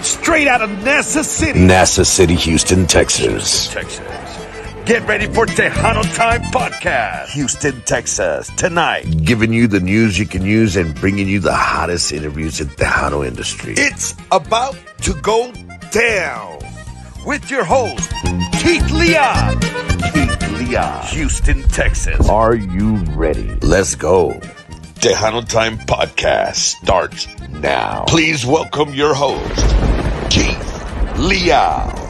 Straight out of NASA City, Houston, Texas. Get ready for Tejano Time Podcast, Houston, Texas, tonight. Giving you the news you can use and bringing you the hottest interviews in the Tejano industry. It's about to go down with your host, Keith Leon. Houston, Texas. Are you ready? Let's go. Tejano Time Podcast starts now. Please welcome your host, Keith Leon.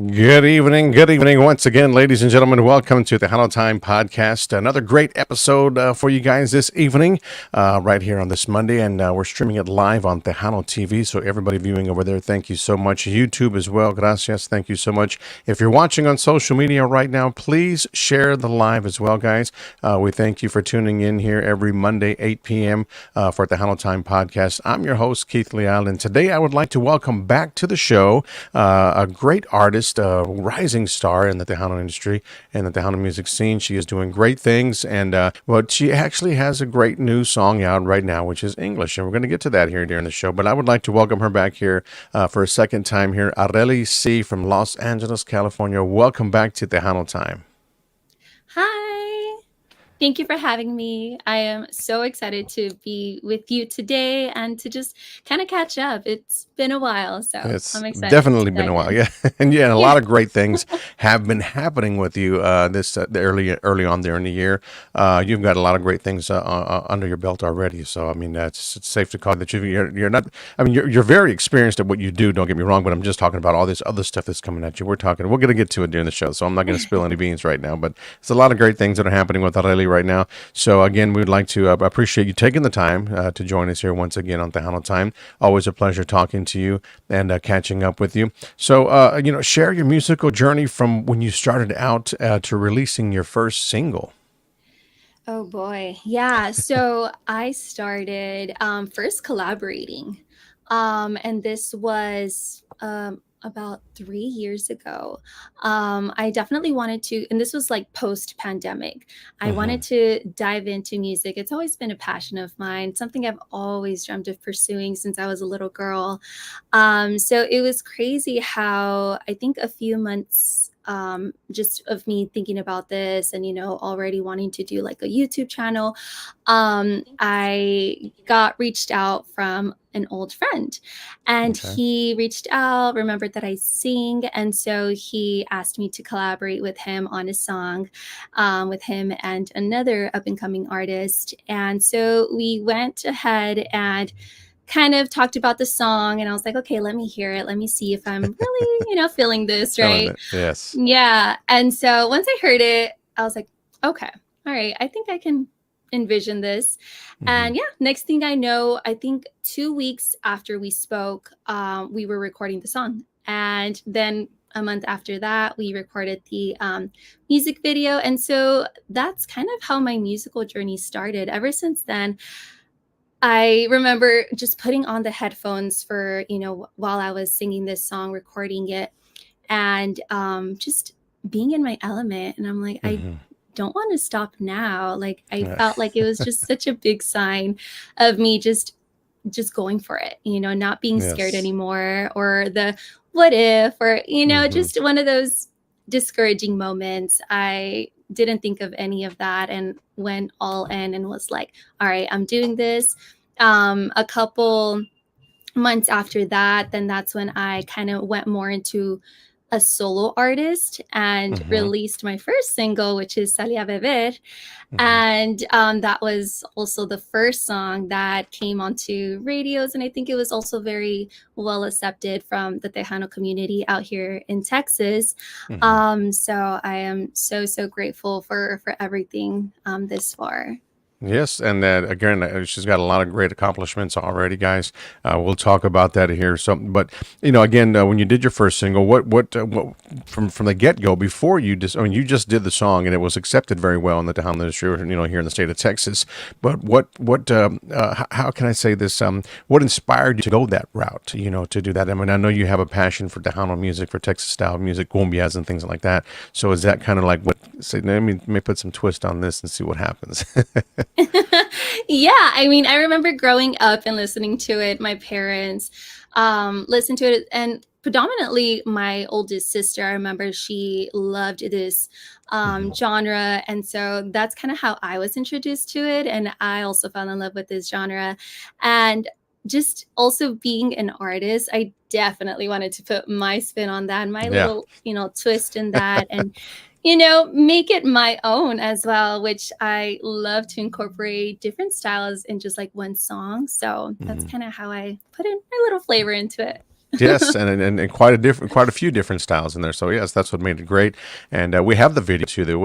Good evening once again, ladies and gentlemen. Welcome to the Tejano Time Podcast. Another great episode for you guys this evening, right here on this Monday, and we're streaming it live on Tejano TV. So everybody viewing over there, thank you so much. YouTube as well, gracias, thank you so much. If you're watching on social media right now, please share the live as well, guys. We thank you for tuning in here every Monday, 8 p.m. For Tejano Time Podcast. I'm your host, Keith Leal, and today I would like to welcome back to the show a great artist, rising star in the Tejano industry and the Tejano music scene. She is doing great things, and she actually has a great new song out right now, which is English, and we're going to get to that here during the show. But I would like to welcome her back here for a second time here, Arely C. from Los Angeles, California. Welcome back to Tejano Time. Hi. Thank you for having me. I am so excited to be with you today and to just kind of catch up. It's been a while, so I'm excited. Definitely been a while, yeah. And a lot of great things have been happening with you early on there in the year. You've got a lot of great things under your belt already. So I mean, it's safe to call that you're not. I mean, you're very experienced at what you do. Don't get me wrong, but I'm just talking about all this other stuff that's coming at you. We're going to get to it during the show, so I'm not going to spill any beans right now. But it's a lot of great things that are happening with Arely right now. So again, we would like to appreciate you taking the time to join us here once again on Tejano Time. Always a pleasure talking to you and catching up with you. So share your musical journey from when you started out to releasing your first single. Oh boy, yeah. So I started first collaborating, and this was about 3 years ago. I definitely wanted to, and this was like post-pandemic. I wanted to dive into music. It's always been a passion of mine, something I've always dreamt of pursuing since I was a little girl. So it was crazy how I think a few months just of me thinking about this and, already wanting to do like a YouTube channel, I got reached out from an old friend, and he reached out, remembered that I sing. And so he asked me to collaborate with him on a song, with him and another up and coming artist. And so we went ahead and kind of talked about the song, and I was like, okay, let me hear it. Let me see if I'm really, feeling this, right? Yes. Yeah. And so once I heard it, I was like, okay, all right, I think I can envision this. And next thing I know, I think 2 weeks after we spoke, we were recording the song. And then a month after that, we recorded the music video. And so that's kind of how my musical journey started. Ever since then, I remember just putting on the headphones for, while I was singing this song, recording it, and just being in my element. And I'm like, I don't want to stop now. Like, I felt like it was just such a big sign of me just going for it, not being scared anymore, or the what if, or, just one of those discouraging moments. I didn't think of any of that and went all in and was like, all right, I'm doing this. A couple months after that, then that's when I kind of went more into a solo artist and released my first single, which is Salí a Beber. And that was also the first song that came onto radios. And I think it was also very well accepted from the Tejano community out here in Texas. So I am so grateful for everything this far. Yes, and again, she's got a lot of great accomplishments already, guys. We'll talk about that here. So, but again, when you did your first single, what from the get go, before you just, I mean, you just did the song and it was accepted very well in the Tejano industry, here in the state of Texas. But how can I say this? What inspired you to go that route? To do that. I mean, I know you have a passion for Tejano music, for Texas style music, cumbias and things like that. So, is that kind of like what? Say, let me put some twist on this and see what happens. Yeah, I mean, I remember growing up and listening to it. My parents listened to it, and predominantly my oldest sister. I remember she loved this Mhm. genre, and so that's kind of how I was introduced to it. And I also fell in love with this genre, and just also being an artist, I definitely wanted to put my spin on that, my Yeah. little twist in that, and make it my own as well, which I love to incorporate different styles in just like one song. So that's Mhm. kind of how I put in my little flavor into it. Yes, and quite a few different styles in there. So yes, that's what made it great. And we have the video too. That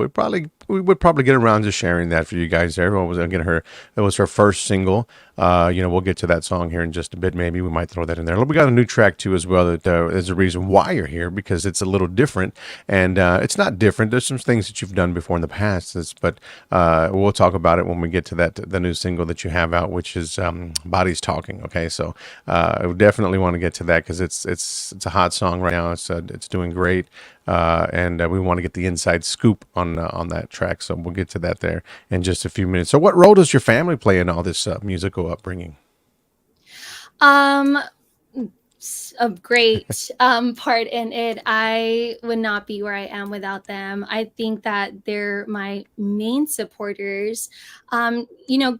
we would probably get around to sharing that for you guys. There, what was again her? It was her first single. We'll get to that song here in just a bit. Maybe we might throw that in there. We got a new track too as well. That is a reason why you're here, because it's a little different, and it's not different. There's some things that you've done before in the past, but we'll talk about it when we get to the new single that you have out, which is "Bodies Talking." Okay, so I would definitely want to get to that because it's a hot song right now. It's doing great, and we want to get the inside scoop on that track. So we'll get to that there in just a few minutes. So, what role does your family play in all this musical upbringing? Um, a great part in it. I would not be where I am without them. I think that they're my main supporters.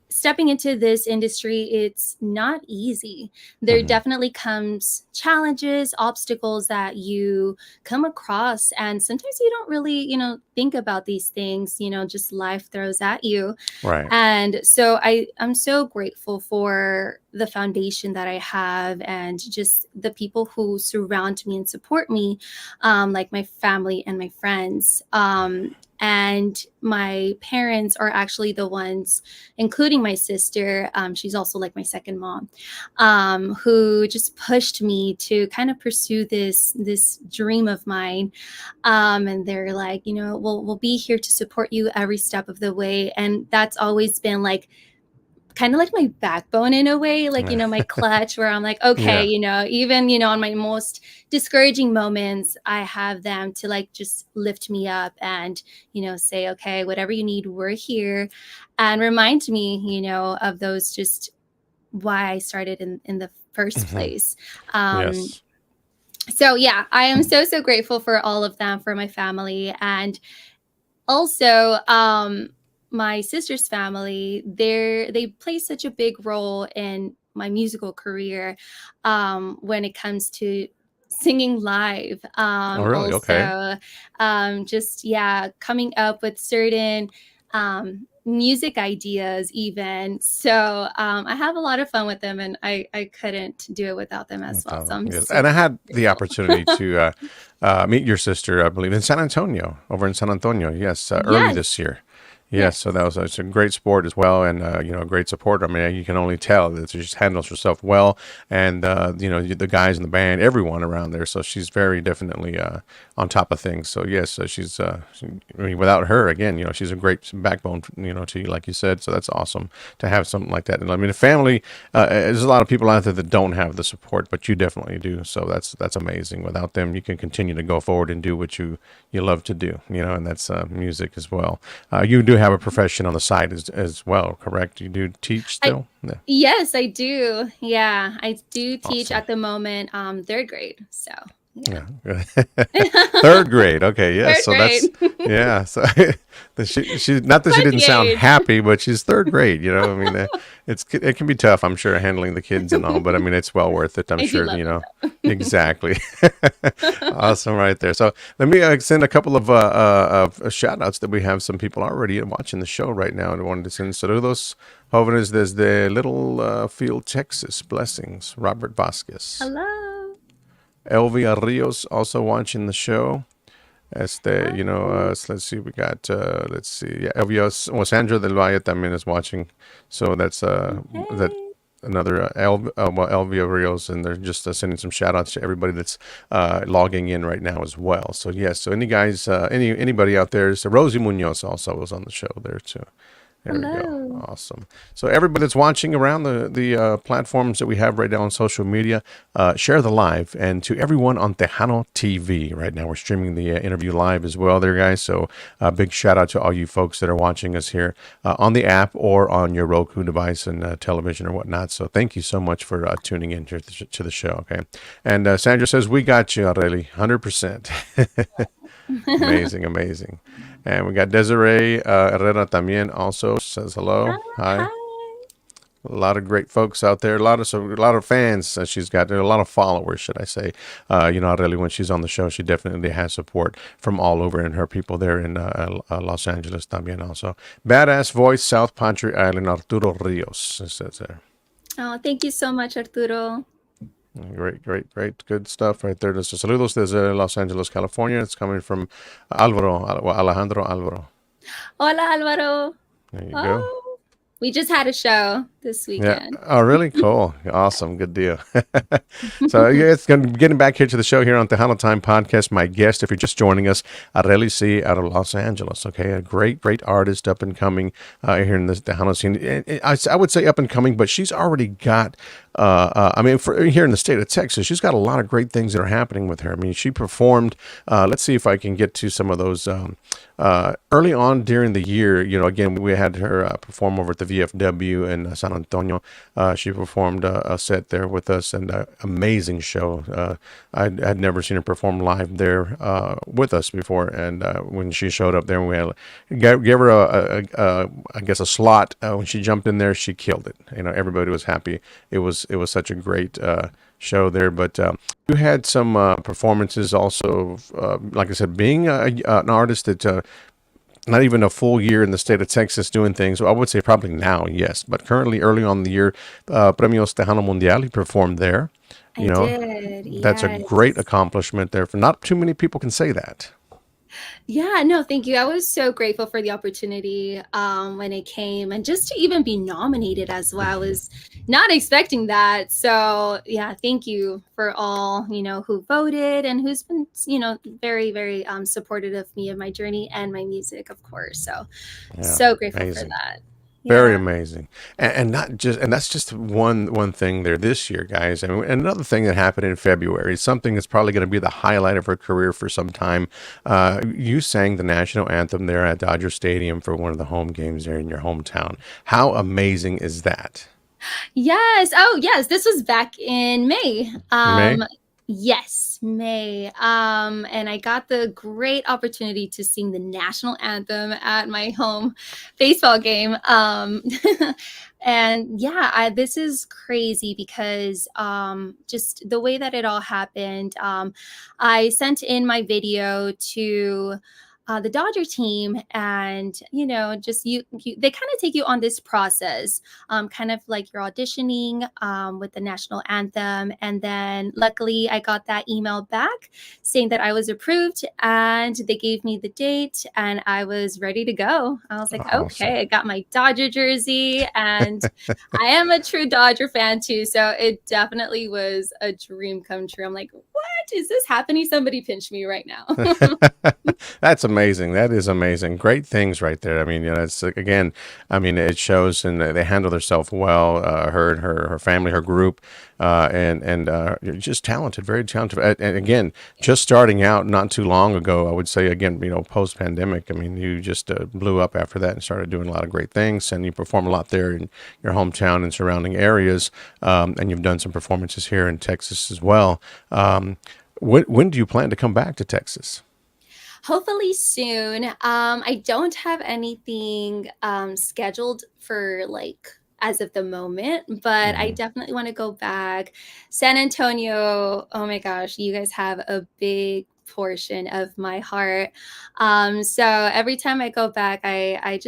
Stepping into this industry, it's not easy. There Hmm. definitely comes challenges, obstacles that you come across, and sometimes you don't really, think about these things. Just life throws at you. Right. And so I'm so grateful for the foundation that I have and just the people who surround me and support me, like my family and my friends. And my parents are actually the ones, including my sister. She's also like my second mom, who just pushed me to kind of pursue this dream of mine. And they're like, we'll be here to support you every step of the way. And that's always been like kind of like my backbone in a way, like, my clutch, where I'm like, okay, Yeah. even, on my most discouraging moments, I have them to like just lift me up and, say, okay, whatever you need, we're here. And remind me, of those just why I started in the first Hmm. place. Um, Yes. so yeah, I am so grateful for all of them, for my family. And also my sister's family, they play such a big role in my musical career, when it comes to singing live, Oh, really? Okay. also just yeah, coming up with certain music ideas even. So I have a lot of fun with them, and I couldn't do it without them as well, so I'm Yes. so And I had the grateful. opportunity to meet your sister, I believe, in San Antonio, over in San Antonio. Yes, early this Yes, year. Yes, so yes. that was it's a great sport as well, and a great support. I mean, you can only tell that she just handles herself well, and the guys in the band, everyone around there. So she's very definitely on top of things. So yes, so I mean, without her, again, she's a great backbone, to you, like you said. So that's awesome to have something like that. And I mean, the family, there's a lot of people out there that don't have the support, but you definitely do. So that's amazing. Without them, you can continue to go forward and do what you love to do. And that's music as well. You do have a profession on the side as well, correct? You do teach I still? Yeah. Yes, I do. Yeah, I do teach Awesome. at the moment, third grade. So yeah. Yeah. Third grade. Okay. Yes. Third So that's, grade. yeah. So she not that she Quite didn't the sound age. happy, but she's third grade. I mean, it can be tough, I'm sure, handling the kids and all, but I mean, it's well worth it, I'm I do sure, love it though. exactly. Awesome. Right there. So let me send a couple of shout outs that we have some people already watching the show right now and wanted to send saludos. Jóvenes desde Littlefield, Texas. Blessings. Robert Vasquez. Hello. Elvia Rios also watching the show. You know, let's see, we got, let's see, yeah, Elvia, well, Sandra del Valle también is watching. So that's that Hey. another well, Elvia Rios, and they're just sending some shout outs to everybody that's logging in right now as well. So yes, so any guys, anybody out there, so Rosie Munoz also was on the show there too. There we go. Hello. Awesome. So everybody that's watching around the platforms that we have right now on social media, share the live. And to everyone on Tejano TV right now, we're streaming the interview live as well there, guys. So big shout out to all you folks that are watching us here on the app or on your Roku device and television or whatnot. So thank you so much for tuning in to the show. Okay. And Sandra says, we got you, Aureli, 100%. Amazing, amazing. And we got Desiree Herrera también also says hello. Hi. Hi. A lot of great folks out there. A lot of fans. She's got a lot of followers, should I say? You know, really, when she's on the show, she definitely has support from all over, and her people there in Los Angeles también also. Badass voice, South Padre Island, Arturo Rios. It says there. Oh, thank you so much, Arturo. Great, great, great. Good stuff right there. There's saludos desde Los Angeles, California. It's coming from Alejandro Alvaro. Hola, Alvaro. There you go. We just had a show this weekend. Yeah. Oh, really? Cool. Awesome. Good deal. So, yeah, it's going to be getting back here to the show here on the Tejano Time Podcast. My guest, if you're just joining us, Arely C. out of Los Angeles. Okay. A great, great artist up and coming here in the Tejano scene. I would say up and coming, but she's already got, I mean, here in the state of Texas, she's got a lot of great things that are happening with her. I mean, she performed, let's see if I can get to some of those early on during the year. You know, again, we had her perform over at the VFW in San Antonio. She performed a set there with us, and amazing show. I'd never seen her perform live there with us before, and when she showed up there, we gave her I guess a slot. When she jumped in there, she killed it. You know, everybody was happy. It was such a great show there. But you had some performances also, like I said, being an artist that not even a full year in the state of Texas doing things. So I would say probably now, yes. But currently, early on in the year, Premios Tejano Mundial, he performed there. You I know, did. that's a great Yes. accomplishment there. For not too many people can say that. Yeah, no, thank you. I was so grateful for the opportunity when it came, and just to even be nominated as well. I was not expecting that. So yeah, thank you for all, who voted and who's been, very, very supportive of me and my journey and my music, of course. So Yeah, so grateful for amazing. that. Very Yeah. amazing, and not just, and that's just one thing there this year, guys. I mean, another thing that happened in February, something that's probably going to be the highlight of her career for some time. You sang the national anthem there at Dodger Stadium for one of the home games there in your hometown. How amazing is that? Yes. Oh, yes. This was back in May. May? Yes, May. And I got the great opportunity to sing the national anthem at my home baseball game. And yeah, this is crazy because just the way that it all happened. I sent in my video to the Dodger team, and just they kind of take you on this process, kind of like you're auditioning with the national anthem, and then luckily I got that email back saying that I was approved, and they gave me the date, and I was ready to go. I was like, Awesome. okay, I got my Dodger jersey, and I am a true Dodger fan too, so it definitely was a dream come true. I'm like, what is this happening? Somebody pinch me right now. That's amazing. That is amazing. Great things right there. I mean, it's again, I mean, it shows, and they handle themselves well. Her and her family, her group, and you're just talented, very talented. And again, just starting out not too long ago, I would say again, post pandemic. I mean, you just blew up after that and started doing a lot of great things, and you perform a lot there in your hometown and surrounding areas. And you've done some performances here in Texas as well. When do you plan to come back to Texas? Hopefully soon. I don't have anything scheduled for as of the moment, but I Hmm. definitely want to go back. San Antonio, oh my gosh, you guys have a big portion of my heart. So every time I go back, I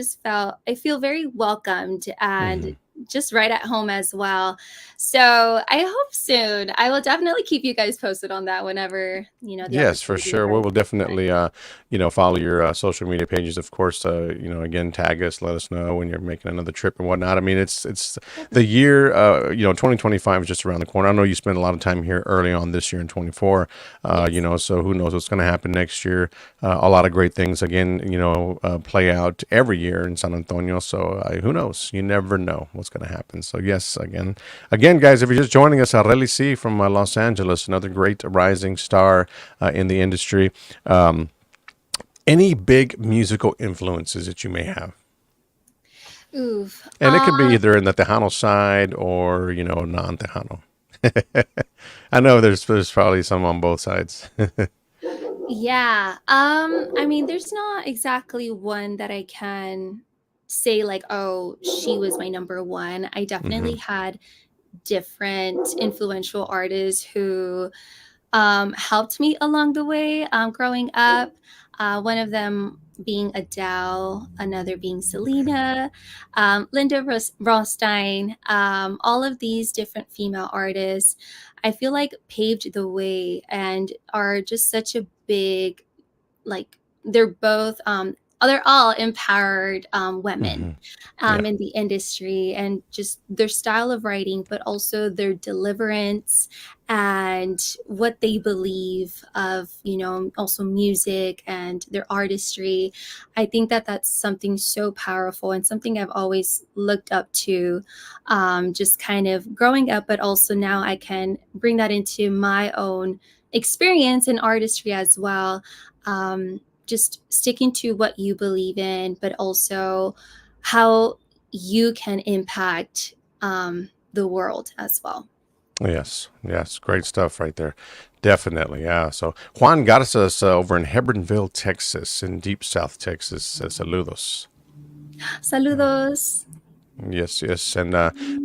feel very welcomed, and Hmm. just right at home as well. So I hope soon. I will definitely keep you guys posted on that whenever, the Yes, for opportunity sure. We will arises. definitely, follow your social media pages. Of course, again, tag us, let us know when you're making another trip and whatnot. I mean, it's the Definitely. year, 2025 is just around the corner. I know you spent a lot of time here early on this year in 24, Yes. so who knows what's going to happen next year. A lot of great things, again, play out every year in San Antonio. So who knows? You never know what's going to happen. So yes, again, guys, if you're just joining us, Areli C from Los Angeles, another great rising star in the industry. Um, any big musical influences that you may have? Oof. And it could be either in the Tejano side or, non-Tejano. I know there's probably some on both sides. Yeah. I mean, there's not exactly one that I can say like, oh, she was my number one. I definitely Hmm. had different influential artists who helped me along the way growing up. One of them being Adele, another being Selena, Linda Rothstein, all of these different female artists, I feel like paved the way and are just such a big, like, they're both they're all empowered women Hmm. Yeah. in the industry, and just their style of writing, but also their deliverance and what they believe of, also music and their artistry. I think that that's something so powerful and something I've always looked up to, just kind of growing up, but also now I can bring that into my own experience in artistry as well. Just sticking to what you believe in, but also how you can impact the world as well. Yes. Yes. Great stuff right there. Definitely. Yeah. So Juan got us over in Hebbronville, Texas, in deep South Texas. Saludos. Saludos. Yes, yes. And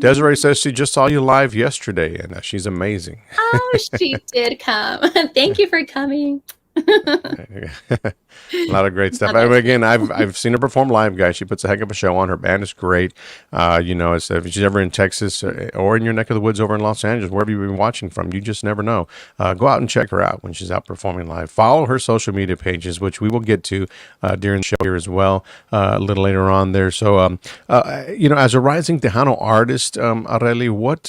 Desiree says she just saw you live yesterday, and she's amazing. Oh, she did come. Thank you for coming. A lot of great stuff. Love it. Again, I've seen her perform live, guys. She puts a heck of a show on. Her band is great. If she's ever in Texas or in your neck of the woods over in Los Angeles, wherever you've been watching from, you just never know. Go out and check her out when she's out performing live. Follow her social media pages, which we will get to during the show here as well a little later on there. So, as a rising Tejano artist, Areli, what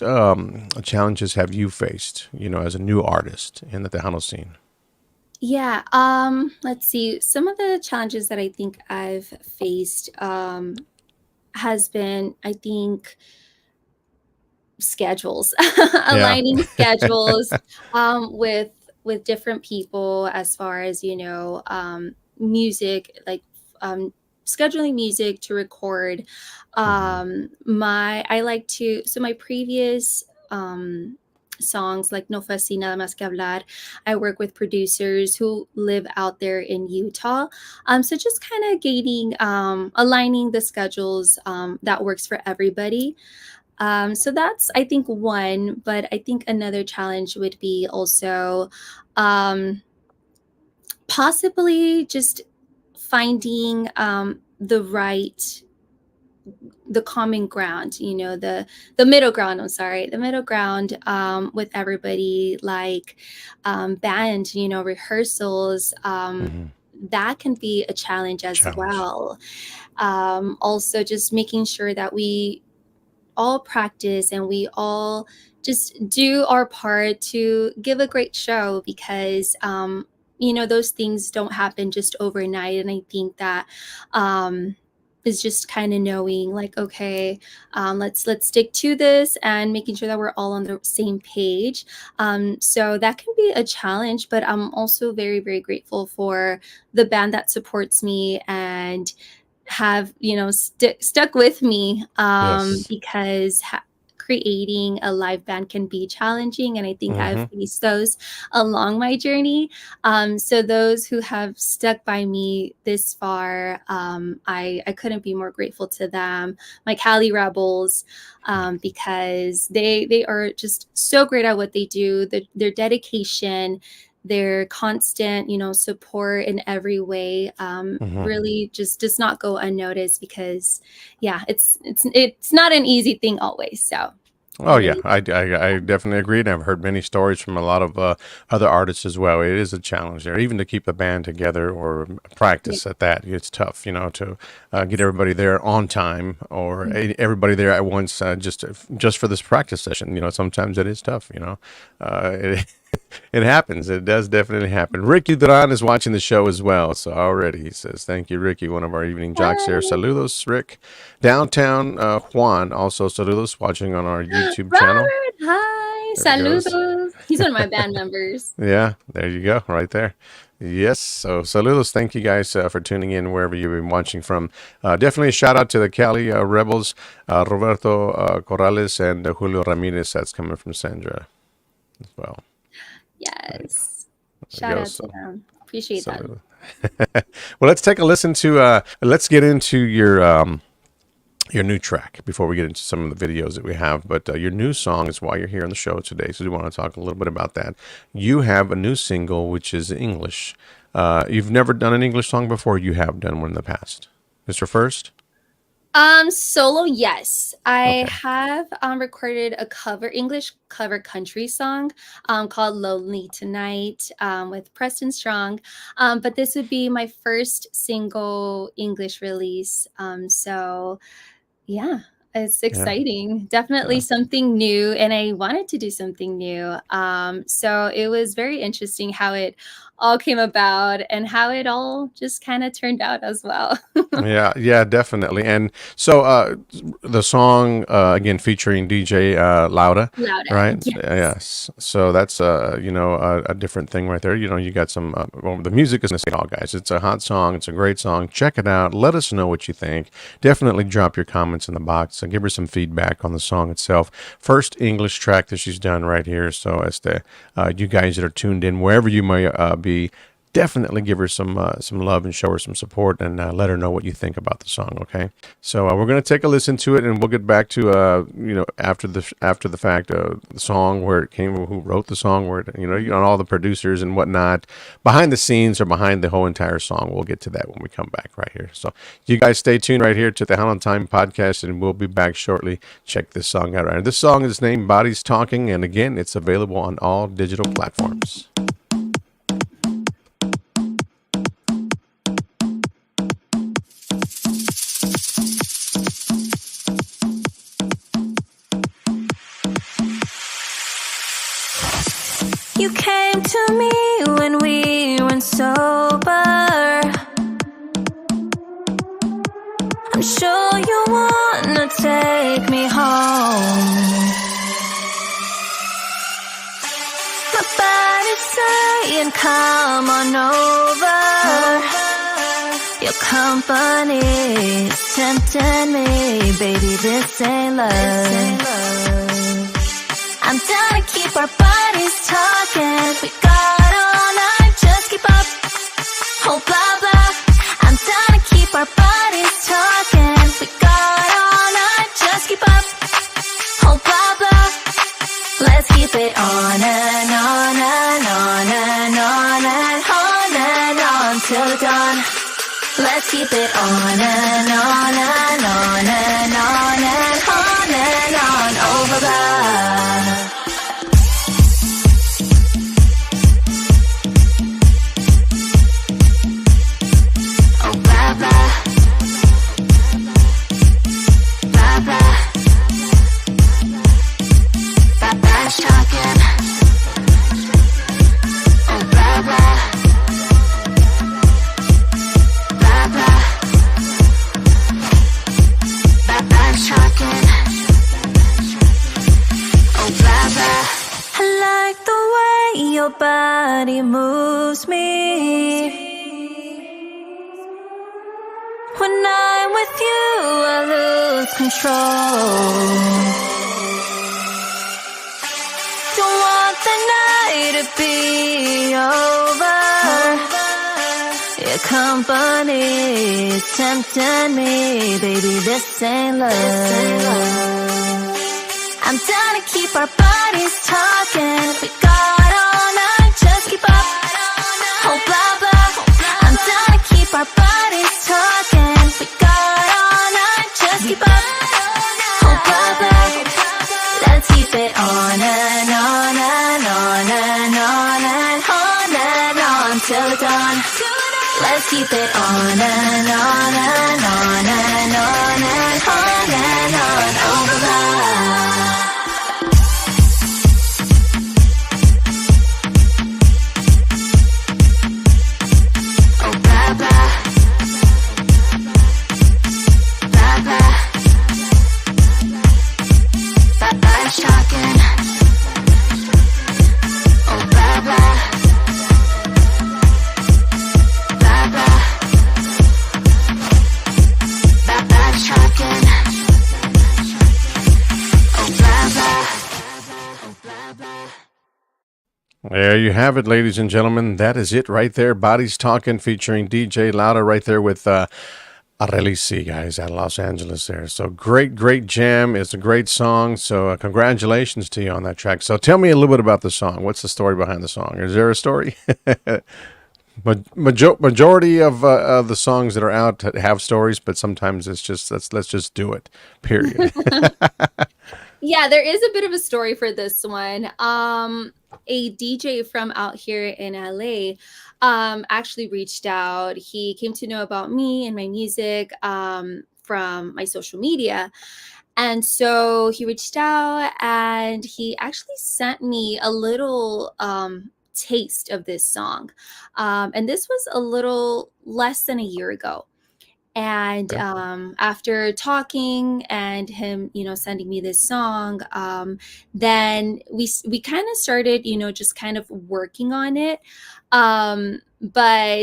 challenges have you faced? As a new artist in the Tejano scene. Yeah, let's see. Some of the challenges that I think I've faced has been, I think, schedules, Yeah. aligning schedules with different people as far as, music, like um scheduling music to record. Hmm. My I like to so my previous songs like No Fue Así Nada Más Que Hablar, I work with producers who live out there in Utah. So just kind of gaining aligning the schedules that works for everybody. So that's, I think, one, but I think another challenge would be also um, possibly just finding the common ground, the middle ground. I'm sorry, the middle ground with everybody, like band, rehearsals. Hmm. That can be a challenge as Challenge. well. Also, just making sure that we all practice and we all just do our part to give a great show, because those things don't happen just overnight. And I think that is just kind of knowing, like, okay, let's stick to this and making sure that we're all on the same page. So that can be a challenge, but I'm also very, very grateful for the band that supports me and have, stuck with me, Yes. because creating a live band can be challenging, and I think I've Hmm. faced those along my journey. So those who have stuck by me this far, I couldn't be more grateful to them, my Cali Rebels, because they are just so great at what they do. Their dedication, their constant, support in every way, really just does not go unnoticed, because it's not an easy thing always. So Oh yeah, I definitely agree, and I've heard many stories from a lot of other artists as well. It is a challenge there, even to keep the band together or practice at that. It's tough, to get everybody there on time or everybody there at once, just for this practice session. Sometimes it is tough. It, it happens. It does definitely happen. Ricky Duran is watching the show as well. So already he says, thank you, Ricky, one of our evening jocks there. Saludos, Rick. Downtown Juan, also saludos, watching on our YouTube channel. Hi, saludos. He's one of my band members. Yeah, there you go, right there. Yes, so saludos. Thank you guys for tuning in wherever you've been watching from. Definitely a shout out to the Cali Rebels, Roberto Corrales and Julio Ramirez. That's coming from Sandra as well. Yes. Shout out to them. Appreciate that. Well, let's take a listen to, let's get into your new track before we get into some of the videos that we have. But your new song is why you're here on the show today. So we want to talk a little bit about that. You have a new single, which is English. You've never done an English song before. You have done one in the past. Is your first? Solo, yes. I have recorded a English cover country song called Lonely Tonight with Preston Strong. But this would be my first single English release. So yeah, it's exciting. Definitely something new, and I wanted to do something new. So it was very interesting how it all came about and how it all just kind of turned out as well. Yeah, definitely. And so the song again featuring DJ Lauda, right? Yes. So that's a different thing right there. You got some the music is gonna say all, guys. It's a hot song. It's a great song. Check it out. Let us know what you think. Definitely drop your comments in the box and give her some feedback on the song itself. First English track that she's done right here. So as you guys that are tuned in wherever you may be, definitely give her some love and show her some support, and let her know what you think about the song. Okay, so we're gonna take a listen to it, and we'll get back to after the fact the song, where it came, who wrote the song, where all the producers and whatnot behind the scenes or behind the whole entire song. We'll get to that when we come back right here. So you guys stay tuned right here to the Tejano Time podcast, and we'll be back shortly. Check this song out right here. This song is named Bodies Talking, and again, it's available on all digital platforms. You came to me when we weren't sober. I'm sure you wanna take me home. My body's saying come on over. Your company's tempting me. Baby, this ain't love. I'm down to keep our bodies talking. We got all night, just keep up. Oh, blah, blah. I'm down to keep our bodies talking. We got all night, just keep up. Oh, blah, blah. Let's keep it on and on and on and on and on and on till the dawn. Let's keep it on and on and on and on and on and on. Oh, blah, blah. Your body moves me. When I'm with you, I lose control. Don't want the night to be over. Your company is tempting me. Baby, this ain't love. I'm down to keep our bodies talking. We got all night, just keep up. keep it on and on and on and on and on and on over love. Oh, blah, blah. Blah, blah. Blah, blah, shocking. Oh, blah, blah. Blah, blah. Blah, blah, shocking. Oh, blah, blah. Oh, blah, blah. There you have it, ladies and gentlemen. That is it right there. Bodies Talking featuring DJ Lauda right there with Arelisi, guys, out of Los Angeles there. So great jam. It's a great song. So congratulations to you on that track. So tell me a little bit about the song. What's the story behind the song? Is there a story? Majority of the songs that are out have stories, but sometimes it's just let's just do it. Period. Yeah, there is a bit of a story for this one. A DJ from out here in LA actually reached out. He came to know about me and my music from my social media. And so he reached out and he actually sent me a little taste of this song. And this was a little less than a year ago. And after talking and him, sending me this song, then we kind of started, just kind of working on it. But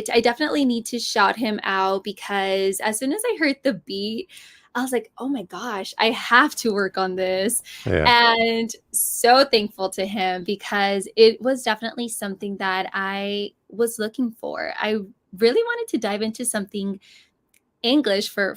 I definitely need to shout him out because as soon as I heard the beat, I was like, oh my gosh, I have to work on this. Yeah. And so thankful to him because it was definitely something that I was looking for. I really wanted to dive into something English for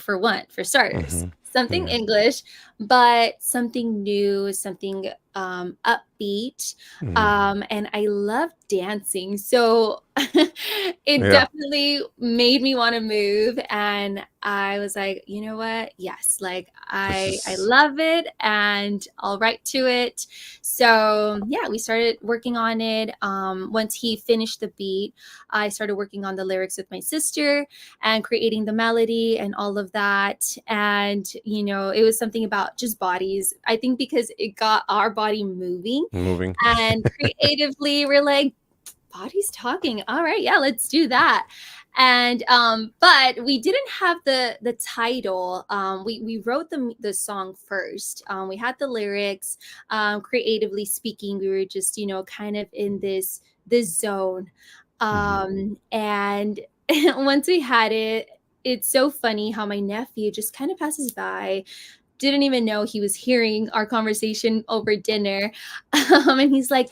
starters. Something English, but something new, something upbeat. And I love dancing. So it definitely made me want to move. And I was like, you know what? Yes, like I love it and I'll write to it. So yeah, we started working on it. Once he finished the beat, I started working on the lyrics with my sister and creating the melody and all of that. And, it was something about just bodies. I think because it got our body moving. And creatively, we're like, bodies talking. All right, yeah, let's do that. And but we didn't have the title. We wrote the song first. We had the lyrics. Creatively speaking, we were just kind of in this zone. And once we had it, it's so funny how my nephew just kind of passes by, didn't even know he was hearing our conversation over dinner, and he's like,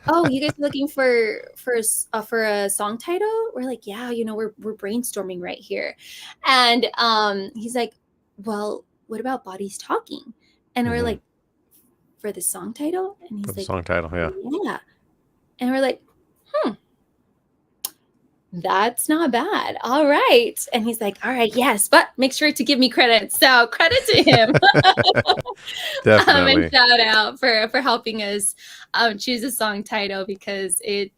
oh, you guys looking for a song title? We're like, yeah, we're brainstorming right here. And he's like, well, what about Bodies Talking? And we're like, for the song title? And he's like, song title, yeah. And we're like, that's not bad. All right. And he's like, all right, yes, but make sure to give me credit. So credit to him. Definitely. And shout out for helping us choose a song title because it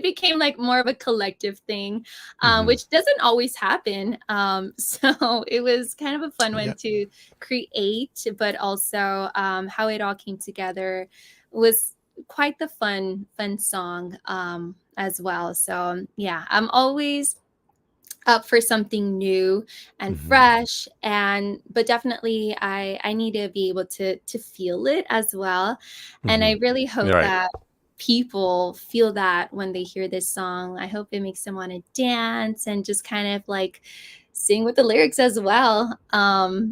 became like more of a collective thing, which doesn't always happen. So it was kind of a fun one to create, but also how it all came together was quite the fun song as well. So yeah, I'm always up for something new and fresh, but definitely I need to be able to feel it as well. And I really hope that people feel that when they hear this song. I hope it makes them want to dance and just kind of like sing with the lyrics as well.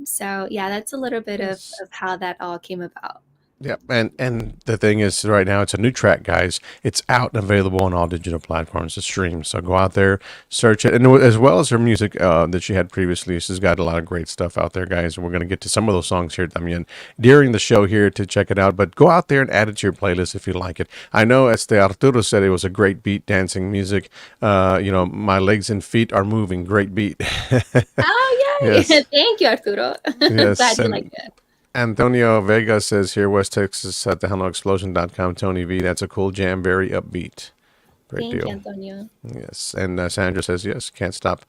So yeah, that's a little bit of how that all came about. Yeah, and the thing is, right now it's a new track, guys. It's out and available on all digital platforms to stream. So go out there, search it, and as well as her music that she had previously. She's got a lot of great stuff out there, guys. And we're going to get to some of those songs here, Damian, during the show here to check it out. But go out there and add it to your playlist if you like it. I know, as Arturo said, it was a great beat, dancing music. My legs and feet are moving. Great beat. Oh yeah, yes. Thank you, Arturo. Yes, glad you like it. Antonio Vega says here, West Texas at TejanoExplosion.com, Tony V. That's a cool jam, very upbeat. Great Thank you, deal. Antonio. Yes, and Sandra says yes. Can't stop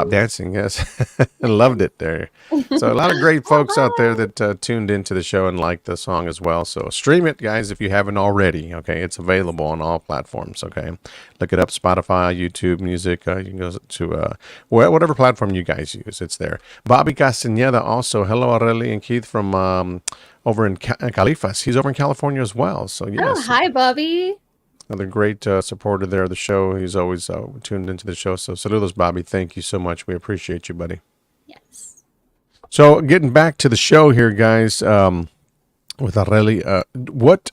dancing. Yes, I loved it there. So a lot of great Oh, folks out there that tuned into the show and liked the song as well. So stream it, guys, if you haven't already. Okay, it's available on all platforms. Okay, look it up: Spotify, YouTube Music. You can go to whatever platform you guys use. It's there. Bobby Castañeda also. Hello, Aureli and Keith from over in Califas. He's over in California as well. So oh, yes. hi, Bobby. Another great supporter there of the show. He's always tuned into the show. So saludos, Bobby. Thank you so much. We appreciate you, buddy. Yes. So getting back to the show here, guys, with Areli, what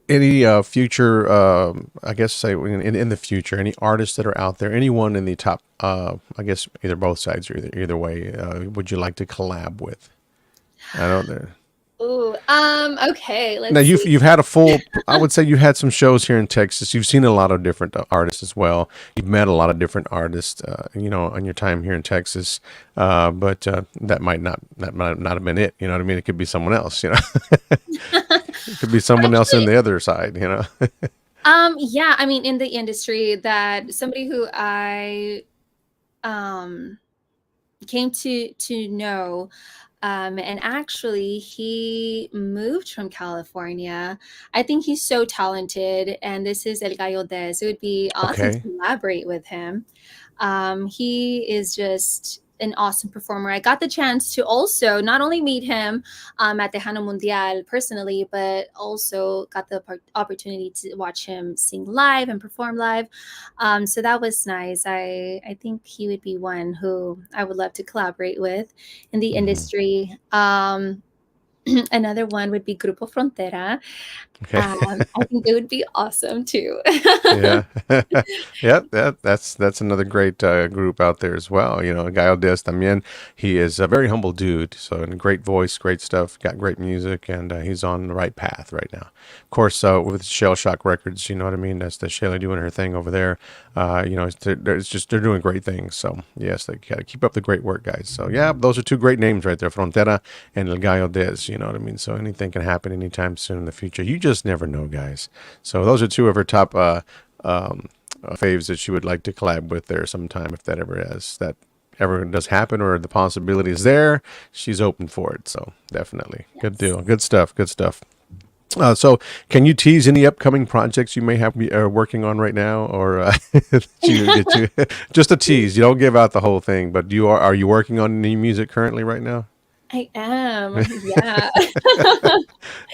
any future, I guess, say in the future, any artists that are out there, anyone in the top, I guess either both sides or either way, would you like to collab with? I don't know. Ooh, okay, Now let's you've see. had a full. I would say you had some shows here in Texas. You've seen a lot of different artists as well. You've met a lot of different artists, on your time here in Texas. But that might not have been it. You know what I mean? It could be someone else. It could be someone else in Actually, the other side. yeah, I mean, in the industry, that somebody who I um came to know, and actually he moved from California. I think he's so talented, and this is El Gallo Des. It would be awesome to Okay. collaborate with him. He is just an awesome performer. I got the chance to also not only meet him at Tejano Mundial personally, but also got the opportunity to watch him sing live and perform live. So that was nice. I think he would be one who I would love to collaborate with in the Hmm. industry. Another one would be Grupo Frontera. Okay. I think it would be awesome too. Yeah, yeah. That's another great group out there as well. Gallo Diaz también. He is a very humble dude. So, and great voice, great stuff. Got great music, and he's on the right path right now. Of course, with Shell Shock Records, you know what I mean. That's the Shelly doing her thing over there. They're doing great things. So yes, they got to keep up the great work, guys. So yeah, those are two great names right there, Frontera and El Gallo Diaz. You know what I mean. So anything can happen anytime soon in the future. You just never know, guys. So those are two of her top faves that she would like to collab with there sometime, if that ever does happen or the possibility is there. She's open for it. So definitely, good Yes. deal, good stuff, good stuff. So can you tease any upcoming projects you may have working on right now, or just a tease? You don't give out the whole thing, but are you working on any music currently right now? I am. Yeah.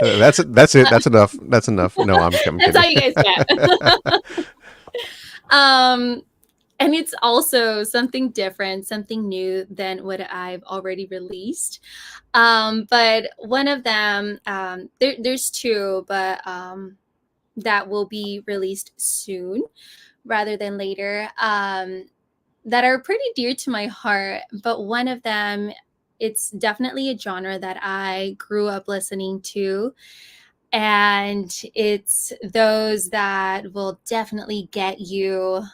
That's it. That's enough. That's enough. No, I'm That's kidding. all you guys get. um, and it's also something different, something new than what I've already released. But one of them, there's two, but that will be released soon rather than later. That are pretty dear to my heart. But one of them, it's definitely a genre that I grew up listening to, and it's those that will definitely get you,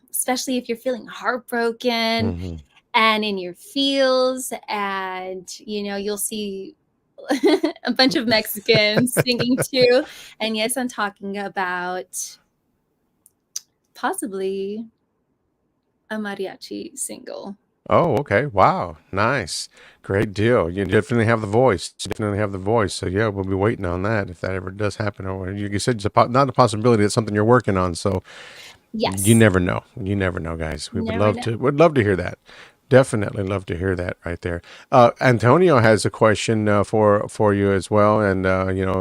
especially if you're feeling heartbroken Hmm. and in your feels, and you'll see a bunch of Mexicans singing too. And yes, I'm talking about possibly a mariachi single. Oh, okay. Wow. Nice. Great deal. You definitely have the voice. You definitely have the voice. So yeah, we'll be waiting on that if that ever does happen. Or you said it's not a possibility. It's something you're working on. So you Yes, never know. You never know, guys. We you would never love know. to hear that. Definitely love to hear that right there. Antonio has a question for you as well, and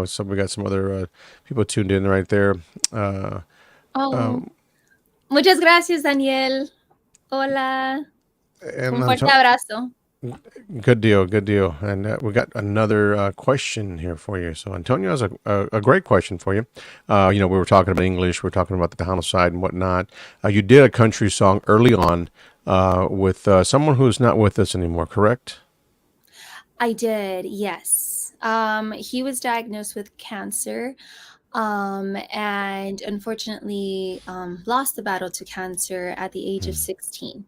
so we got some other people tuned in right there. Uh, Oh, muchas gracias, Daniel. Hola. and Un fuerte abrazo. good deal, good deal. And we got another question here for you. So Antonio has a great question for you. We were talking about English, we were talking about the Tejano side and whatnot. You did a country song early on with someone who's not with us anymore, correct? I did, yes. He was diagnosed with cancer, and unfortunately lost the battle to cancer at the age of 16.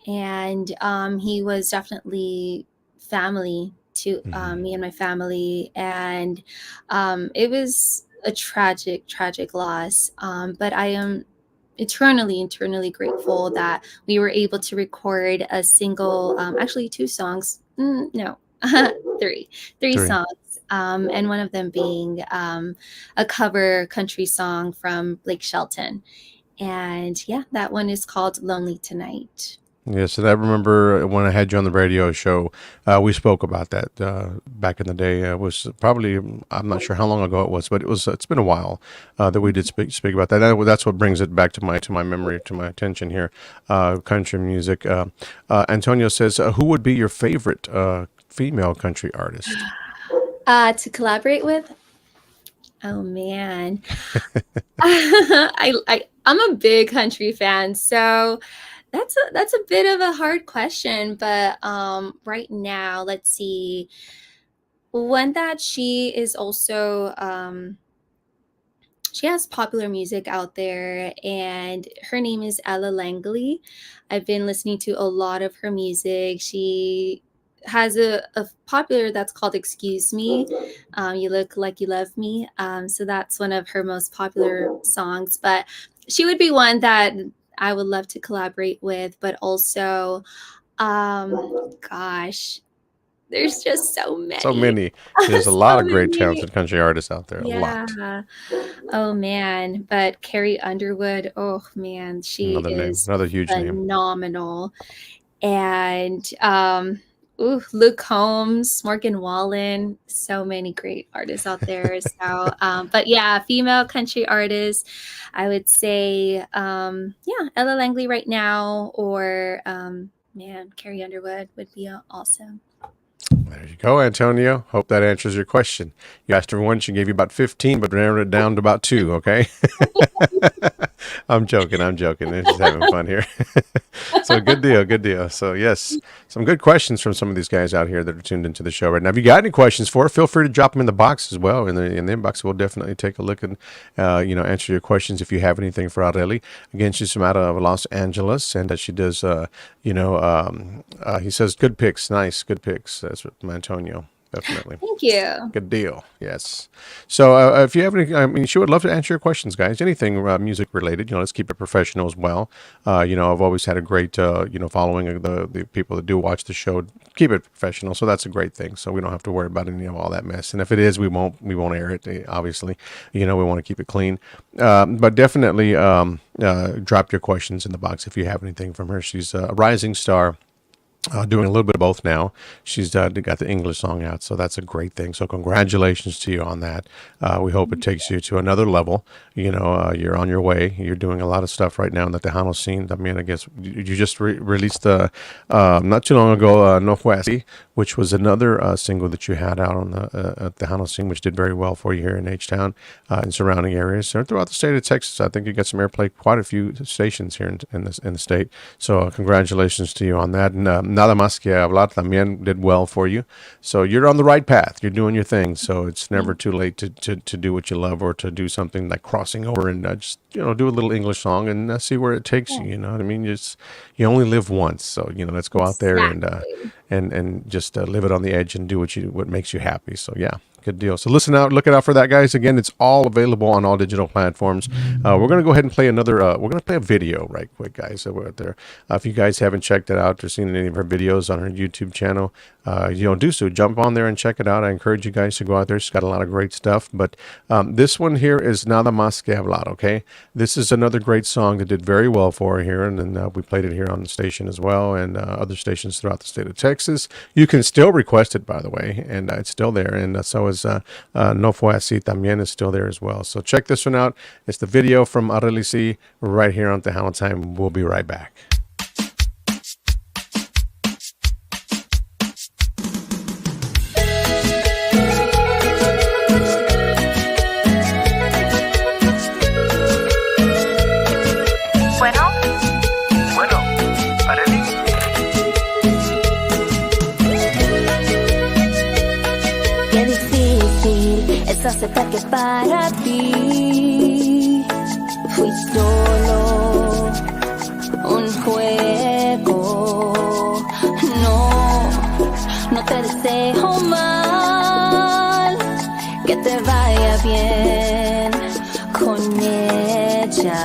And he was definitely family to me and my family, and it was a tragic loss. But I am eternally grateful that we were able to record a single, actually two songs. No, three Three. songs, and one of them being a cover country song from Blake Shelton. And yeah, that one is called Lonely Tonight. Yes, and I remember when I had you on the radio show, we spoke about that back in the day. It was probably, I'm not sure how long ago it was, but it's been a while that we did speak about that. That's what brings it back to my memory, to my attention here. Country music. Antonio says, who would be your favorite female country artist? To collaborate with? Oh man, I'm a big country fan, so that's a bit of a hard question. But right now, let's see. One that she is also she has popular music out there, and her name is Ella Langley. I've been listening to a lot of her music. She has a popular that's called Excuse Me. You Look Like You Love Me. So that's one of her most popular songs. But she would be one that I would love to collaborate with. But also, gosh, there's just so many. So many. There's a lot of great talented country artists out there. Yeah. A lot. Oh man. But Carrie Underwood, oh man, she is another huge name. Phenomenal. And Luke Combs, Morgan Wallen, so many great artists out there. So, but yeah, female country artists, I would say, Ella Langley right now, or Carrie Underwood would be awesome. There you go, Antonio. Hope that answers your question. You asked her once, she gave you about 15, but narrowed it down to about 2, okay? I'm joking. They're just having fun here. So good deal. So yes, some good questions from some of these guys out here that are tuned into the show right now. If you got any questions for her, feel free to drop them in the box as well. In the inbox, we'll definitely take a look and answer your questions if you have anything for Areli. Again, she's from out of Los Angeles, and she does he says good picks, nice, good picks. That's what Antonio. Definitely. Thank you. Good deal. Yes. So if you have any, she would love to answer your questions, guys. Anything music related, let's keep it professional as well. I've always had a great, following of the people that do watch the show. Keep it professional. So that's a great thing. So we don't have to worry about any of all that mess. And if it is, we won't air it. Obviously, we want to keep it clean. But definitely drop your questions in the box if you have anything from her. She's a rising star. Doing a little bit of both now. She's got the English song out, so that's a great thing. So congratulations to you on that. We hope it takes you to another level. You're on your way. You're doing a lot of stuff right now in the Tejano scene. I mean, I guess you just released not too long ago, No Fue Así, which was another single that you had out on the Tejano scene, which did very well for you here in H-Town and surrounding areas. And throughout the state of Texas, I think you got some airplay, quite a few stations here in the state. So congratulations to you on that. And Nada Más Que Hablar también did well for you. So you're on the right path. You're doing your thing. So it's never too late to do what you love, or to do something like crossing over and just, do a little English song and see where it takes you. You know what I mean? You only live once. So, let's go out there and just live it on the edge and do what makes you happy. So, yeah. Good deal. So look out for that, guys. Again, it's all available on all digital platforms. We're going to go ahead and play we're going to play a video right quick, guys. So we're out there. If you guys haven't checked it out or seen any of her videos on her YouTube channel, do so. Jump on there and check it out. I encourage you guys to go out there. She's got a lot of great stuff. But this one here is Nada Más Que Hablar, okay? This is another great song that did very well for her here. And then we played it here on the station as well, and other stations throughout the state of Texas. You can still request it, by the way, and it's still there. And so is No Fue Así también is still there as well. So check this one out. It's the video from Areli C right here on Tejano Time. We'll be right back. Aceptar que para ti fui solo un juego. No te deseo mal, que te vaya bien con ella.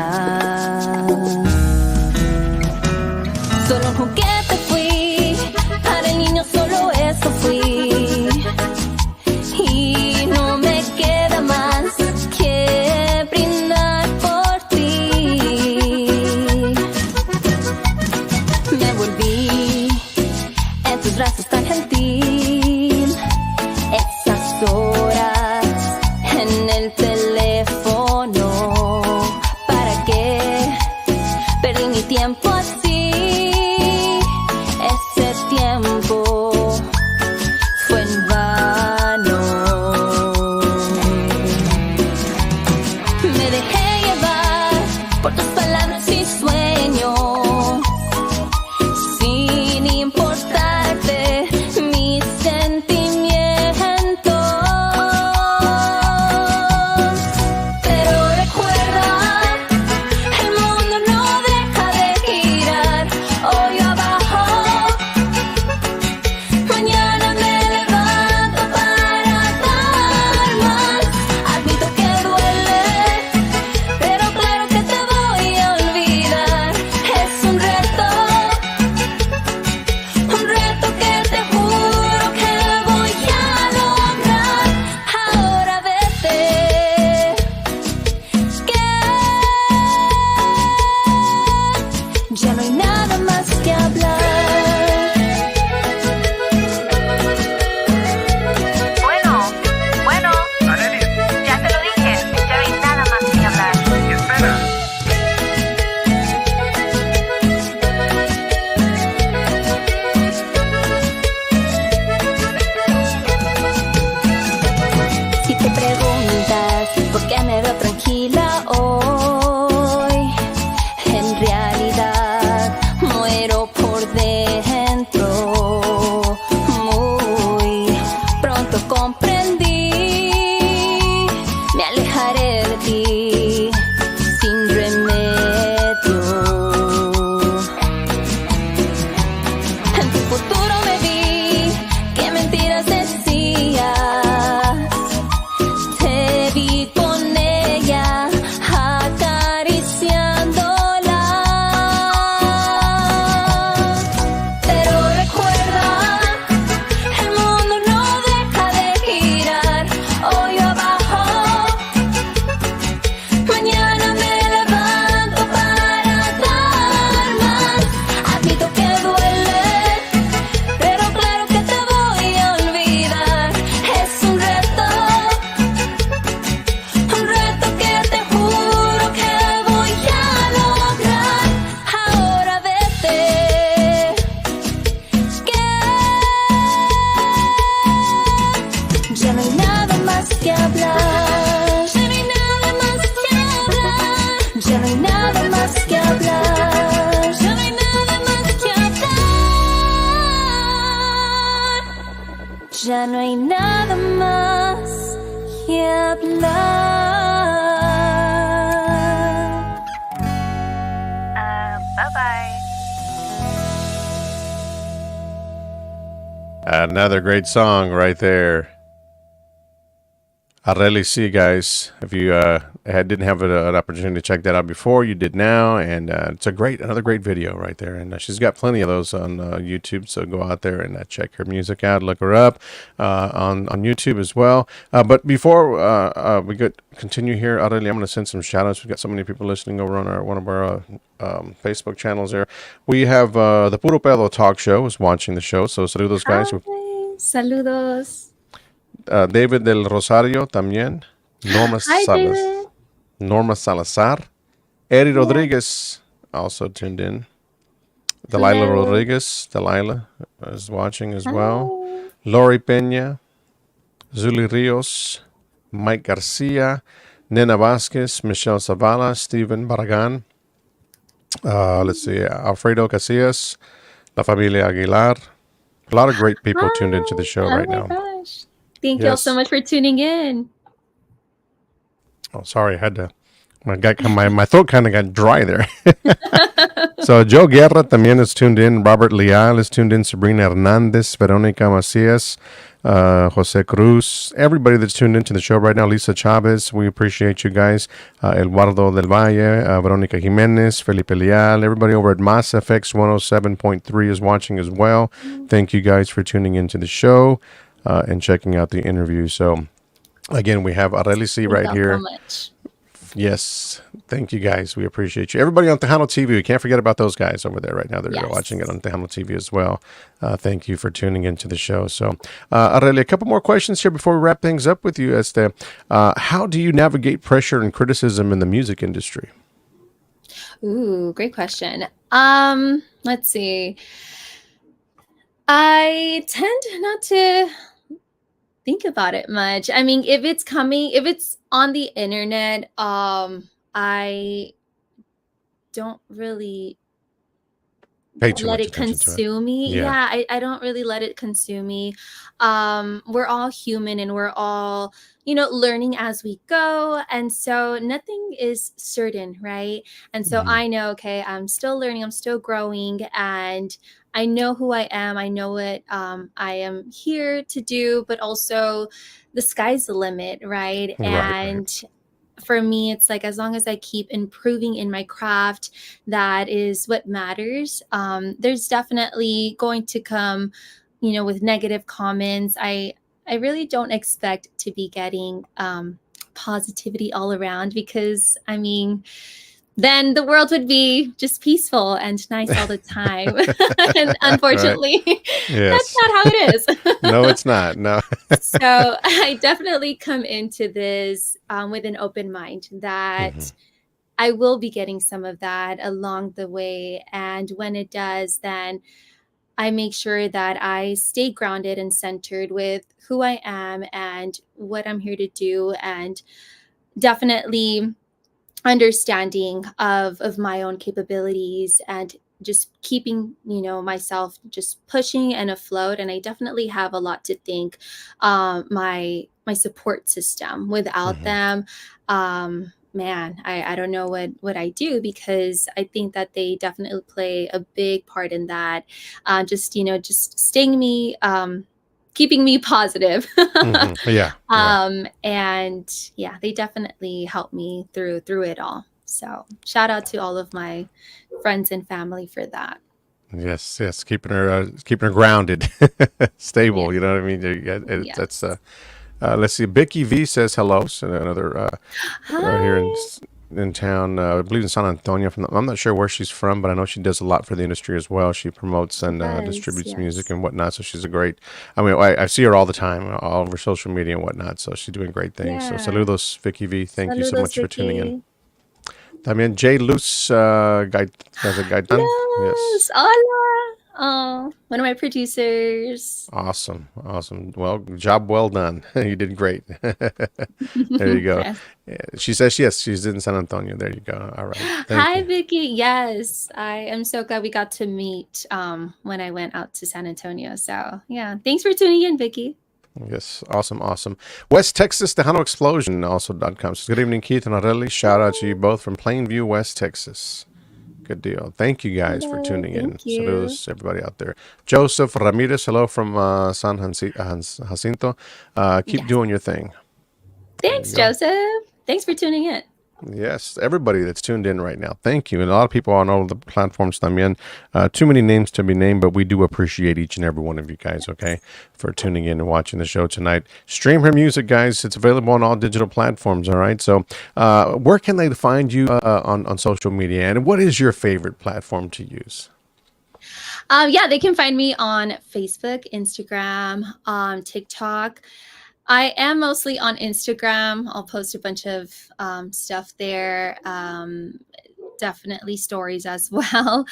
Solo un juguete fui, para el niño solo eso fui. Y no me queda más que brindar por ti. Me volví en tus brazos tan gentil, esas horas en el teléfono. ¿Para qué perdí mi tiempo así? Ese tiempo fue en vano. Me dejé llevar por tus palabras y sueños, sin importarte mis sentimientos. Pero recuerda, el mundo no deja de girar. Hoy abajo, mañana me levanto para dar más. Admito que duele, pero claro que te voy a olvidar. Es un reto que te juro que voy a lograr. Ahora vete, que ya no hay nada más que hablar. Bueno, ya te lo dije, ya no hay nada más que hablar. Si te preguntas por qué me veo tranquila hoy, en realidad muero por dentro. Muy pronto comprendí, me alejaré de ti sin remedio. En tu futuro me vi, qué mentiras decías. Te vi con ella acariciándola. Pero recuerda, el mundo no deja de girar. Hoy abajo, mañana me levanto para dar más. Admito que duele, pero claro que te voy a olvidar. Es un reto que te juro que voy a lograr. Ahora vete, que ya no hay nada más que hablar. Ya no hay nada más que hablar. Ya no hay nada más que hablar. Ya no hay nada más que hablar. Ya no hay nada más que hablar. Bye bye. Another great song right there. I really see, guys. If you didn't have an opportunity to check that out before, you did now, and it's another great video right there. And she's got plenty of those on YouTube, so go out there and check her music out. Look her up on YouTube as well. But before we continue here, Aurelia, I'm going to send some shout outs. We've got so many people listening over on one of our Facebook channels there. We have the Puro Pedo Talk Show is watching the show, so saludos, guys. Hi, saludos. David del Rosario también. Hi, David. Norma Salazar. Eddie Rodriguez also tuned in. Delilah Hello. Rodriguez. Delilah is watching as well. Lori Peña. Zuli Rios. Mike Garcia. Nena Vasquez. Michelle Zavala. Steven Barragan. Let's see. Alfredo Casillas. La Familia Aguilar. A lot of great people tuned into the show right now. Gosh. Thank you all so much for tuning in. Oh, sorry, I had to My throat kind of got dry there. So Joe Guerra también is tuned in. Robert Leal is tuned in. Sabrina Hernandez, Veronica Macias, Jose Cruz, everybody that's tuned into the show right now. Lisa Chavez, we appreciate you guys. Eduardo del Valle, Veronica Jimenez, Felipe Leal, everybody over at Mass FX 107.3 is watching as well. Thank you guys for tuning into the show and checking out the interview. So again, we have Arelici right here. So much. Yes. Thank you guys. We appreciate you. Everybody on Tejano TV. We can't forget about those guys over there right now. They're watching it on Tejano TV as well. Thank you for tuning into the show. So, Aurelia, a couple more questions here before we wrap things up with you. As to how do you navigate pressure and criticism in the music industry? Ooh, great question. Let's see. I tend not to think about it much. I mean, if it's on the internet, I don't really Pay too let much it attention to consume me. Yeah. Yeah, I don't really let it consume me. We're all human and we're all, learning as we go. And so nothing is certain, right? And so I know, okay, I'm still learning, I'm still growing, and I know who I am. I know what I am here to do, but also the sky's the limit, right? And for me, it's like, as long as I keep improving in my craft, that is what matters. There's definitely going to come, with negative comments. I really don't expect to be getting positivity all around, because I mean, then the world would be just peaceful and nice all the time. And unfortunately, that's not how it is. No, it's not. No. So I definitely come into this with an open mind that I will be getting some of that along the way. And when it does, then I make sure that I stay grounded and centered with who I am and what I'm here to do, and definitely understanding of my own capabilities, and just keeping myself just pushing and afloat. And I definitely have a lot to thank my support system. Without them, man, I don't know what I do, because I think that they definitely play a big part in that. Just staying me keeping me positive. Yeah. And yeah, they definitely helped me through it all. So shout out to all of my friends and family for that. Yes, keeping her grounded, stable. You know what I mean? That's let's see. Becky V says hello. So another Hi. here in town. I believe in San Antonio. I'm not sure where she's from, but I know she does a lot for the industry as well. She promotes and distributes music and whatnot. So she's a great. I mean, I see her all the time, all over social media and whatnot. So she's doing great things. So saludos, Vicky V. Thank you so much for tuning in. También Jay Luz, Gaitán. Yes. Hola. Oh, one of my producers. Awesome. Well, job well done. You did great. There you go. She says yes, she's in San Antonio. There you go. All right. Hi, Vicky. Yes, I am so glad we got to meet when I went out to San Antonio. So yeah, thanks for tuning in, Vicky. Yes, awesome. West Texas, Tejano Explosion, also.com. So good evening, Keith and Areli. Shout out to you both from Plainview, West Texas. Good deal. Thank you guys for tuning in. Saludos, everybody out there. Joseph Ramirez, hello from San Jacinto. Keep doing your thing. Thanks, Joseph. Thanks for tuning in. Yes, everybody that's tuned in right now, thank you. And a lot of people on all of the platforms también. Too many names to be named, but we do appreciate each and every one of you guys, okay, for tuning in and watching the show tonight. Stream her music, guys. It's available on all digital platforms, all right? So where can they find you on social media? And what is your favorite platform to use? They can find me on Facebook, Instagram, TikTok. I am mostly on Instagram. I'll post a bunch of stuff there. Definitely stories as well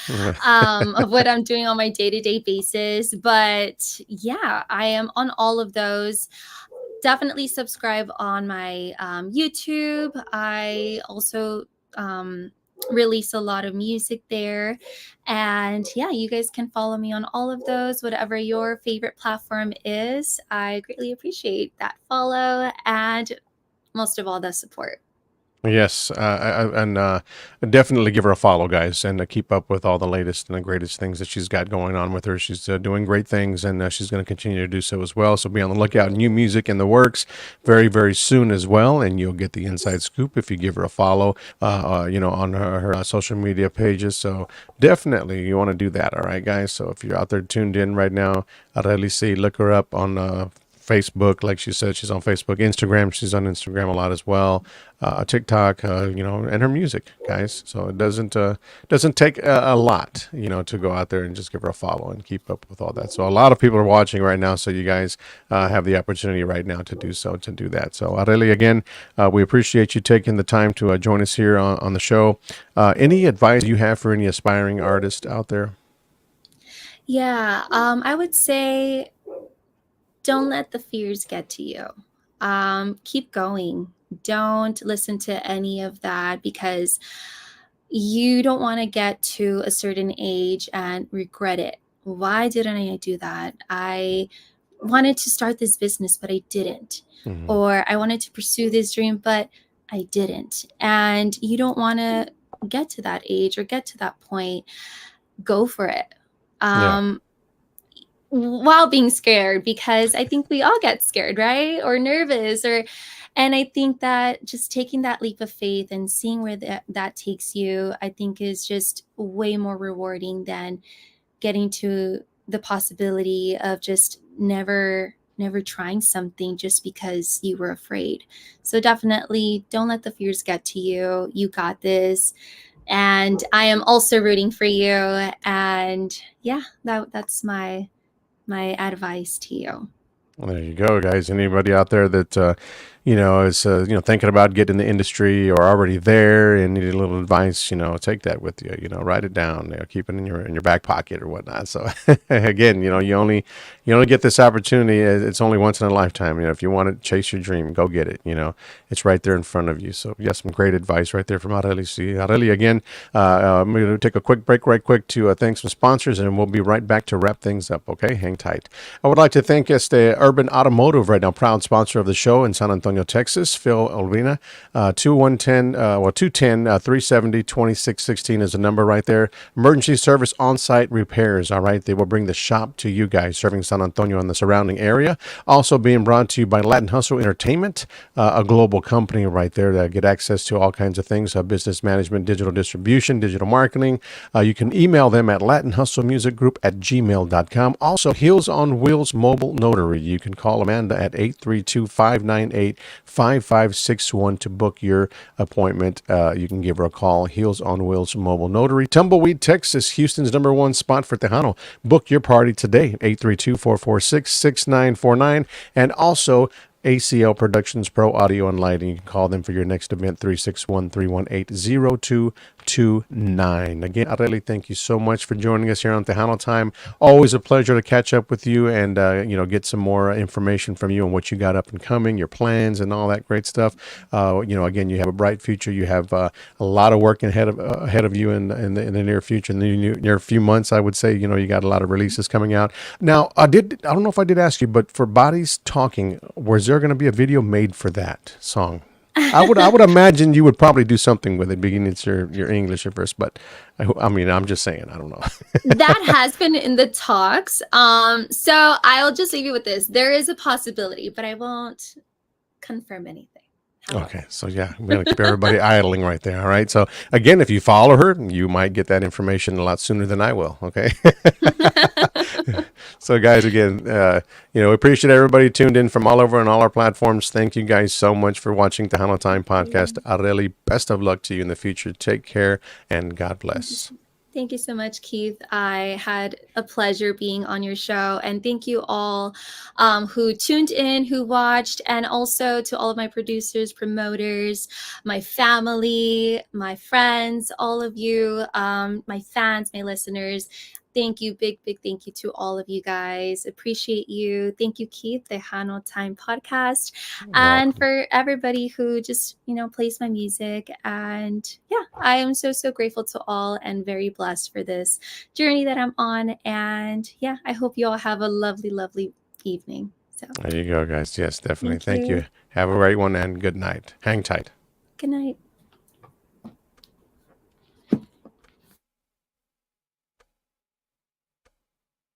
of what I'm doing on my day-to-day basis. But yeah, I am on all of those. Definitely subscribe on my YouTube. I also release a lot of music there, and yeah, you guys can follow me on all of those, whatever your favorite platform is. I greatly appreciate that follow, and most of all, the support. Yes, and definitely give her a follow, guys, and keep up with all the latest and the greatest things that she's got going on with her. She's doing great things, and she's going to continue to do so as well. So be on the lookout. New music in the works very, very soon as well, and you'll get the inside scoop if you give her a follow, on her social media pages. So definitely you want to do that. All right, guys. So if you're out there tuned in right now, I'd really say look her up on Facebook, like she said, she's on Facebook, Instagram. She's on Instagram a lot as well. TikTok, and her music, guys. So it doesn't take a lot, to go out there and just give her a follow and keep up with all that. So a lot of people are watching right now. So you guys have the opportunity right now to do that. So Areli, again, we appreciate you taking the time to join us here on the show. Any advice you have for any aspiring artist out there? Yeah, I would say don't let the fears get to you. Keep going. Don't listen to any of that, because you don't want to get to a certain age and regret it. Why didn't I do that? I wanted to start this business, but I didn't. Mhm. Or I wanted to pursue this dream, but I didn't. And you don't want to get to that age or get to that point. Go for it. Yeah. While being scared, because I think we all get scared, right? Or nervous, and I think that just taking that leap of faith and seeing where that takes you, I think is just way more rewarding than getting to the possibility of just never trying something just because you were afraid. So definitely don't let the fears get to you. You got this. And I am also rooting for you. And yeah, that's my advice to you. Well, there you go, guys. Anybody out there that is thinking about getting in the industry or already there and need a little advice, take that with you. Write it down. Keep it in your back pocket or whatnot. So again, you only get this opportunity. It's only once in a lifetime. If you want to chase your dream, go get it. It's right there in front of you. So you got some great advice right there from Areli. See, Areli, again, I'm going to take a quick break right quick to thank some sponsors, and we'll be right back to wrap things up. Okay, hang tight. I would like to thank Urban Automotive right now, proud sponsor of the show in San Antonio, Texas. Phil Olvina, 210-370-2616 is the number right there. Emergency service on-site repairs. All right, they will bring the shop to you guys, serving San Antonio and the surrounding area. Also being brought to you by Latin Hustle Entertainment, a global company right there that get access to all kinds of things, business management, digital distribution, digital marketing. You can email them at latinhustlemusicgroup@gmail.com. Also, Heels on Wheels Mobile Notary. You can call Amanda at 832-598-5561 to book your appointment. You can give her a call. Heels on Wheels Mobile Notary. Tumbleweed, Texas, Houston's #1 spot for Tejano. Book your party today, 832-446-6949. And also ACL Productions Pro Audio and Lighting. You can call them for your next event, 361-318-0229. Again, Areli, thank you so much for joining us here on Tejano Time. Always a pleasure to catch up with you and get some more information from you on what you got up and coming, your plans, and all that great stuff. Again, you have a bright future. You have a lot of work ahead of you in the near future. In the near few months, I would say. You got a lot of releases coming out. Now, I don't know if I did ask you, but for Bodies Talking, was there going to be a video made for that song? I would imagine you would probably do something with it, beginning it's your English at first, but I'm just saying, I don't know. That has been in the talks. So I'll just leave you with this. There is a possibility, but I won't confirm anything. Okay, so yeah, I'm going to keep everybody idling right there. All right. So again, if you follow her, you might get that information a lot sooner than I will. Okay. So guys, again, we appreciate everybody tuned in from all over on all our platforms. Thank you guys so much for watching Tejano Time Podcast. Areli, best of luck to you in the future. Take care and God bless. Thank you so much, Keith. I had a pleasure being on your show. And thank you all who tuned in, who watched, and also to all of my producers, promoters, my family, my friends, all of you, my fans, my listeners. Thank you. Big thank you to all of you guys. Appreciate you. Thank you, Keith, the Tejano Time Podcast. And for everybody who just, plays my music. And yeah, I am so grateful to all and very blessed for this journey that I'm on. And yeah, I hope you all have a lovely evening. So there you go, guys. Yes, definitely. Thank you. Have a great one and good night. Hang tight. Good night.